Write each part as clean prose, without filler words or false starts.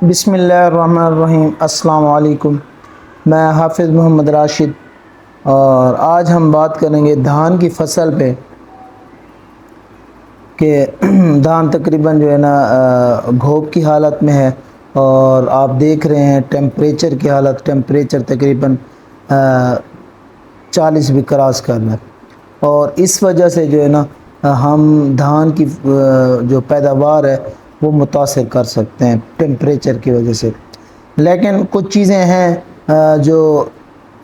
بسم اللہ الرحمن الرحیم۔ السلام علیکم، میں حافظ محمد راشد، اور آج ہم بات کریں گے دھان کی فصل پہ کہ دھان تقریباً جو ہے نا گھوپ کی حالت میں ہے، اور آپ دیکھ رہے ہیں ٹیمپریچر کی حالت، ٹیمپریچر تقریباً 40 بھی کراس کر رہا ہے، اور اس وجہ سے جو ہے نا ہم دھان کی جو پیداوار ہے وہ متاثر کر سکتے ہیں ٹیمپریچر کی وجہ سے۔ لیکن کچھ چیزیں ہیں جو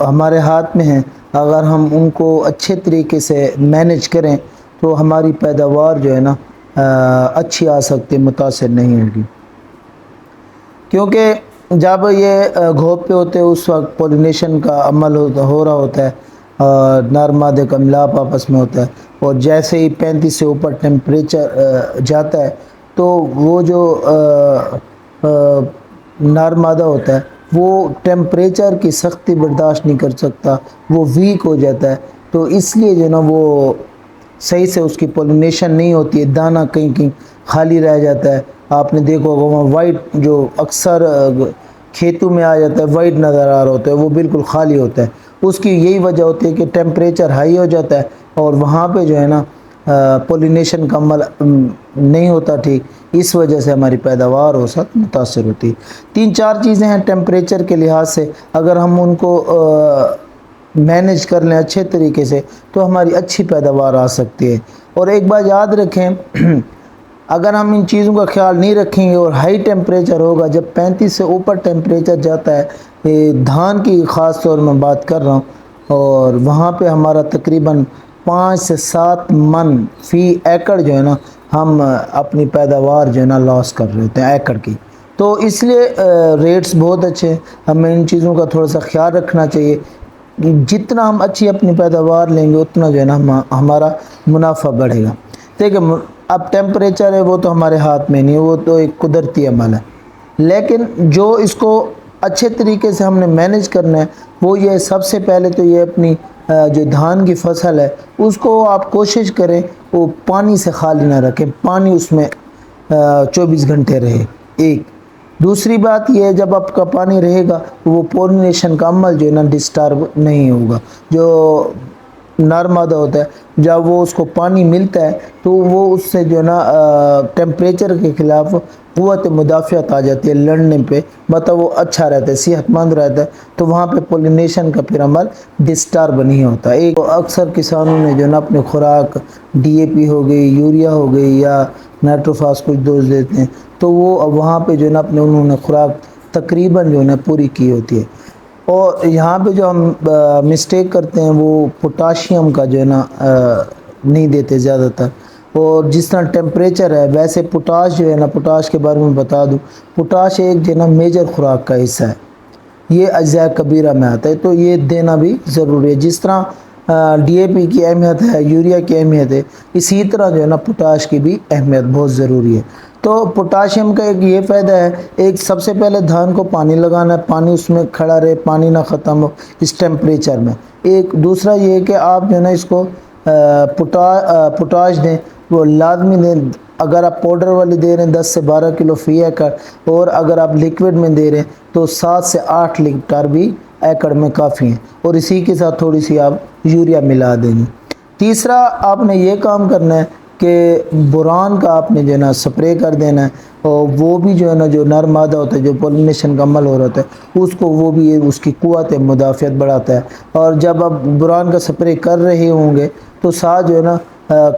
ہمارے ہاتھ میں ہیں، اگر ہم ان کو اچھے طریقے سے مینج کریں تو ہماری پیداوار جو ہے نا اچھی آ سکتی، متاثر نہیں ہوگی، کیونکہ جب یہ گھوپ پہ ہوتے ہیں اس وقت پولینیشن کا عمل ہو رہا ہوتا ہے، نر مادے کا ملاپ آپس میں ہوتا ہے، اور جیسے ہی 35 سے اوپر ٹیمپریچر جاتا ہے تو وہ جو نر مادہ ہوتا ہے وہ ٹیمپریچر کی سختی برداشت نہیں کر سکتا، وہ ویک ہو جاتا ہے، تو اس لیے جو ہے نا وہ صحیح سے اس کی پولینیشن نہیں ہوتی ہے، دانہ کہیں کہیں خالی رہ جاتا ہے۔ آپ نے دیکھا ہوگا وہاں وائٹ جو اکثر کھیتوں میں آ جاتا ہے، وائٹ نظر آ رہا ہوتا ہے، وہ بالکل خالی ہوتا ہے۔ اس کی یہی وجہ ہوتی ہے کہ ٹیمپریچر ہائی ہو جاتا ہے، اور وہاں پہ جو ہے نا پولینیشن کا عمل نہیں ہوتا ٹھیک، اس وجہ سے ہماری پیداوار ہو سکتی متاثر ہوتی ہے۔ 3-4 چیزیں ہیں ٹیمپریچر کے لحاظ سے، اگر ہم ان کو مینج کر لیں اچھے طریقے سے تو ہماری اچھی پیداوار آ سکتی ہے۔ اور ایک بات یاد رکھیں، اگر ہم ان چیزوں کا خیال نہیں رکھیں گے اور ہائی ٹیمپریچر ہوگا، جب 35 سے اوپر ٹیمپریچر جاتا ہے، دھان کی خاص طور میں بات کر رہا ہوں، اور وہاں پہ ہمارا تقریباً 5 سے 7 من فی ایکڑ جو ہے نا ہم اپنی پیداوار جو ہے نا لاس کر رہے ہوتے ہیں ایکڑ کی، تو اس لیے ریٹس بہت اچھے ہیں، ہمیں ان چیزوں کا تھوڑا سا خیال رکھنا چاہیے۔ جتنا ہم اچھی اپنی پیداوار لیں گے اتنا جو ہے نا ہمارا منافع بڑھے گا۔ دیکھیں اب ٹیمپریچر ہے وہ تو ہمارے ہاتھ میں نہیں ہے، وہ تو ایک قدرتی عمل ہے، لیکن جو اس کو اچھے طریقے سے ہم نے مینج کرنا ہے وہ یہ سب سے پہلے تو یہ اپنی جو دھان کی فصل ہے اس کو آپ کوشش کریں وہ پانی سے خالی نہ رکھیں، پانی اس میں 24 گھنٹے رہے۔ ایک دوسری بات یہ ہے، جب آپ کا پانی رہے گا وہ پولینیشن کا عمل جو ہے نا ڈسٹرب نہیں ہوگا۔ جو نر مادہ ہوتا ہے جب وہ اس کو پانی ملتا ہے تو وہ اس سے جو ہے نا ٹیمپریچر کے خلاف قوت مدافعت آ جاتی ہے، لڑنے پہ مطلب وہ اچھا رہتا ہے، صحت مند رہتا ہے، تو وہاں پہ پولینیشن کا پھر عمل ڈسٹرب نہیں ہوتا۔ ایک اکثر کسانوں نے جو ہے نا اپنے خوراک ڈی اے پی ہو گئی، یوریا ہو گئی، یا نائٹروفاس کچھ ڈوز دیتے ہیں، تو وہ وہاں پہ جو ہے نا انہوں نے خوراک تقریباً جو ہے نا پوری کی ہوتی ہے۔ اور یہاں پہ جو ہم مسٹیک کرتے ہیں وہ پوٹاشیم کا جو ہے نا نہیں دیتے زیادہ تر، اور جس طرح ٹیمپریچر ہے ویسے پوٹاش جو ہے نا، پوٹاش کے بارے میں بتا دوں، پوٹاش ایک جو ہے نا میجر خوراک کا حصہ ہے، یہ اجزاء کبیرہ میں آتا ہے، تو یہ دینا بھی ضروری ہے۔ جس طرح ڈی اے پی کی اہمیت ہے، یوریا کی اہمیت ہے، اسی طرح جو ہے نا پوٹاش کی بھی اہمیت بہت ضروری ہے۔ تو پوٹاشیم کا ایک یہ فائدہ ہے، ایک سب سے پہلے دھان کو پانی لگانا ہے، پانی اس میں کھڑا رہے، پانی نہ ختم ہو اس ٹیمپریچر میں۔ ایک دوسرا یہ ہے کہ آپ جو ہے نا اس کو پوٹاش دیں، وہ لازمی دیں، اگر آپ پاؤڈر والی دے رہے ہیں 10 سے 12 کلو فی ایکڑ، اور اگر آپ لیکوڈ میں دے رہے ہیں تو 7 سے 8 لیٹر بھی ایکڑ میں کافی ہیں، اور اسی کے ساتھ تھوڑی سی آپ یوریا ملا دیں گے۔ تیسرا آپ نے یہ کام کرنا ہے کہ بوران کا آپ نے جو ہے نا سپرے کر دینا ہے، اور وہ بھی جو ہے نا جو نر مادہ ہوتا ہے جو پولینیشن کا عمل ہو رہا ہوتا ہے اس کو، وہ بھی اس کی قوت مدافعت بڑھاتا ہے۔ اور جب آپ بوران کا سپرے کر رہے ہوں گے تو ساتھ جو ہے نا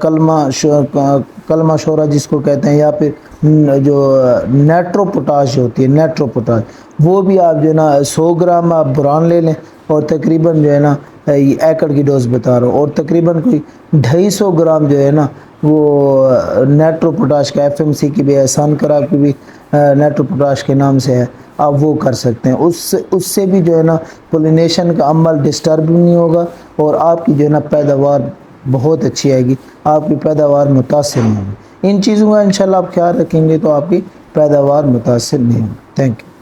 کلمہ شورا جس کو کہتے ہیں، یا پھر جو نیٹرو پوٹاش ہوتی ہے، نیٹرو پوٹاش، وہ بھی آپ جو ہے نا 100 گرام آپ بوران لے لیں، اور تقریباً جو ہے نا ایکڑ کی ڈوز بتا رہا ہوں، اور تقریباً کوئی 250 گرام جو ہے نا وہ نیٹرو پوٹاش کا ایف ایم سی کی بھی، احسان کرا کی بھی نیٹرو پوٹاش کے نام سے ہے، آپ وہ کر سکتے ہیں۔ اس سے بھی جو ہے نا پولینیشن کا عمل ڈسٹرب نہیں ہوگا، اور آپ کی جو ہے نا پیداوار بہت اچھی آئے گی، آپ کی پیداوار متاثر نہیں ہوگی۔ ان چیزوں کا انشاءاللہ آپ خیال رکھیں گے تو آپ کی پیداوار متاثر نہیں ہوگی۔ Thank you.